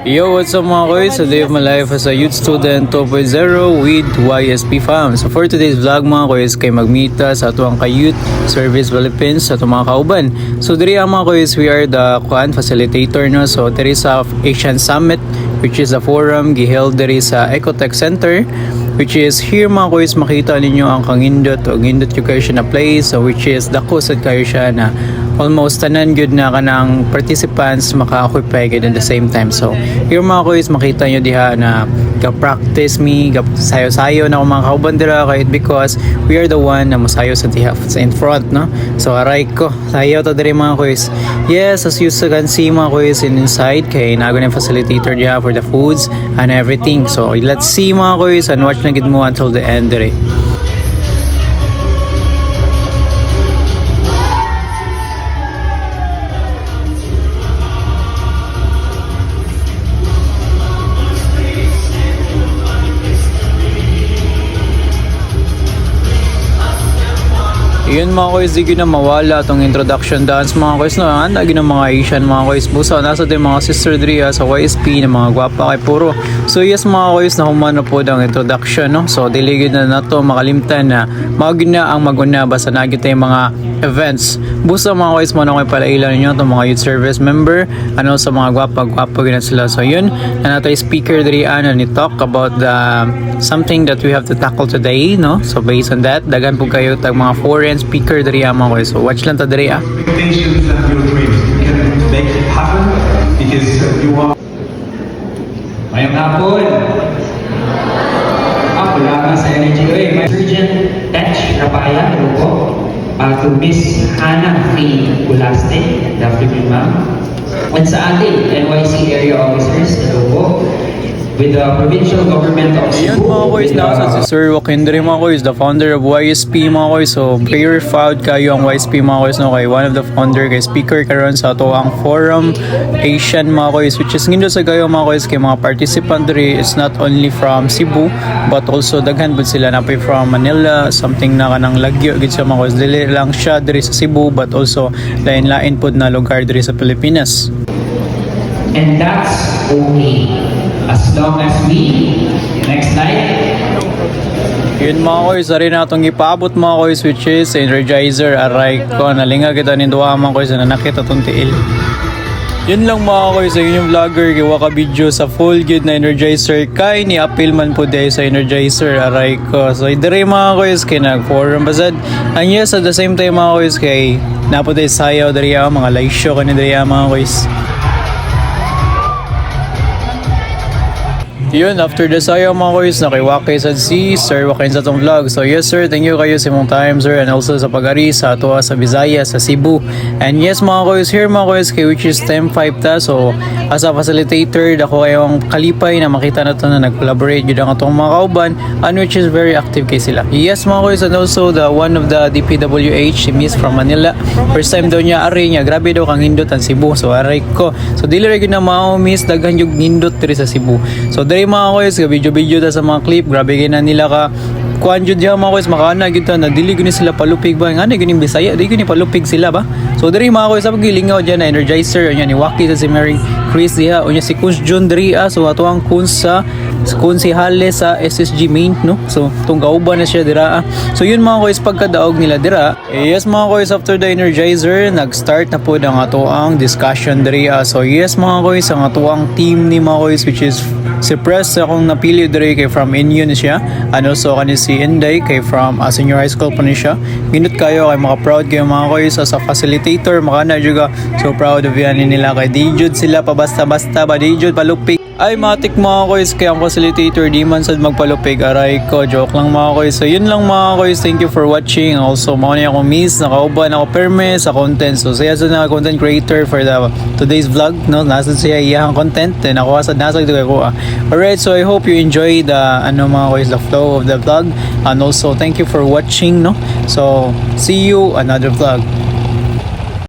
Yo, what's up mga koys? So, day of my life as a youth student 2.0 with YSP fam. So for today's vlog mga koys, kay magmita sa atuang ka-youth service Philippines sa mga kauban. So diri ang mga koys, we are the facilitator no. So there is a Asian Summit which is a forum giheld diri sa Ecotech Center, which is here mga koys, makita ninyo ang kangindot o gindot yung kayo siya na place, so which is dako sad kayo siya na almost tanan good na kanang participants maka-occupy at the same time. So here mga koys, makita nyo diha na ka-practice me, sayo-sayo na ako mga kauban dira kahit because we are the one na masayo sa diha sa in front no. So aray ko, sayo to diri mga koys. Yes, as you can see mga koys, inside kay nago na facilitator diha for the foods and everything. So let's see mga koys and watch na gid mo until the end diri. Yun mga koys, di na mawala itong introduction dance mga koys no. Lagi ng mga Asian mga koys. Busa nasa din mga sister Dria sa YSP na mga gwapa kay puro. So yes mga koys, nakumana po ang introduction no. So diligid na nato makalimtan na maguna ang maguna basta nagit tayong mga events. Busa mga koys, mo na koy palailan ninyo itong mga youth service member ano sa mga gwapa gina sila. So yun, na nato speaker Dria na ni talk about the something that we have to tackle today no. So based on that, dagan po kayo tag mga foreign speaker dari ama ko. So watch lang ta dari ah. Expectations and your dreams. You can make it happen because you are. Mayang hapon. Wala ka sa energy ko eh. Surgeon Tech Rapaya, ano po? To Miss Hannah Faye Bulaste, good afternoon ma'am. At sa ating NYC area officers, ano po? With the provincial government of Ayan Cebu. mga koys, nasa si Sir Wakindre mga koys, the founder of YSP mga koys. So very proud kayo ang YSP mga koys no, kay one of the founder kay speaker karon sa ato ang forum Asian mga koys, which is ngindo sa gayo mga koys kay mga participant diri. It's not only from Cebu but also daghan pud sila napay from Manila, something na kanang lagyo gid sa mga koys. Dili lang siya diri sa Cebu but also lain-lain pud na lugar diri sa Pilipinas. And that's okay. As long as we, next slide. Yun mga koys, ari na itong ipaabot mga koys, which is Energizer. Aray ko, nalinga kita ninduwa mga koys na nakita itong tiil. Yun lang mga koys, ayun yung vlogger kiwa ka video sa full good na Energizer kay ni appeal man po dahil sa Energizer. Aray ko, so idari mga koys kay nag-forum basad. And yes, at the same time mga koys kay napo dahil sayaw dari mga live show ka ni dari mga koys. Yun, after the sayo mga koys, nakiwakay sa si Sir Wakin sa itong vlog. So yes sir, thank you kayo sa imong time sir, and also sa pag-ari sa ato sa Visayas, sa Cebu. And yes mga koys, here mga koys kay which is time 5 ta. So as a facilitator, dako kayong kalipay na makita na to na nag-collaborate yun ang atong mga kauban, and which is very active kay sila. Yes mga koys, and also the one of the DPWH, si Miss from Manila. First time daw niya ari niya, grabe daw kang hindot ang Cebu. So aray ko, so dili ra gyud na mao miss daghan yung hindot diri sa Cebu. So diri mga koys, video-video ta sa mga clip, grabe kay na nila ka kuan jud diha mga koys, makaana gyud ta na dili gyud sila palupig ba ngani gyud Bisaya, dili gyud palupig sila ba. So diri mga koys, sa pagilingaw diyan na Energizer nya ni Waki sa si Mary Chris diha, unya si Kunz John diri so ato ang Kunz si Hale sa SSG main no. So tong kauban na siya dira. So yun mga koys, pagkadaog nila dira. Yes mga koys, after the Energizer, nag-start na po ang ato ang discussion diri. So yes mga koys, ang ato ang team ni mga koys, which is si Press akong napili diri kay from Inyo ni siya. Ano so kani si Inday kay from senior high school pa ni siya. Minut kayo kay maka proud kayo mga koys as a facilitator, makana juga so proud of yan nila kay di jud sila pa basta-basta ba, di jud palupig. Ay matik mga koys, kaya ang facilitator di man sad magpalupig. Aray ko, joke lang mga koys. So yun lang mga koys, thank you for watching. Also mao ni ako miss, nakauban ako perme sa content. So saya sa na content creator for the today's vlog no, nasa siya iyang content then ako sa nasa dito ko. Alright, so I hope you enjoy the mga koys, the flow of the vlog, and also thank you for watching no. So see you another vlog.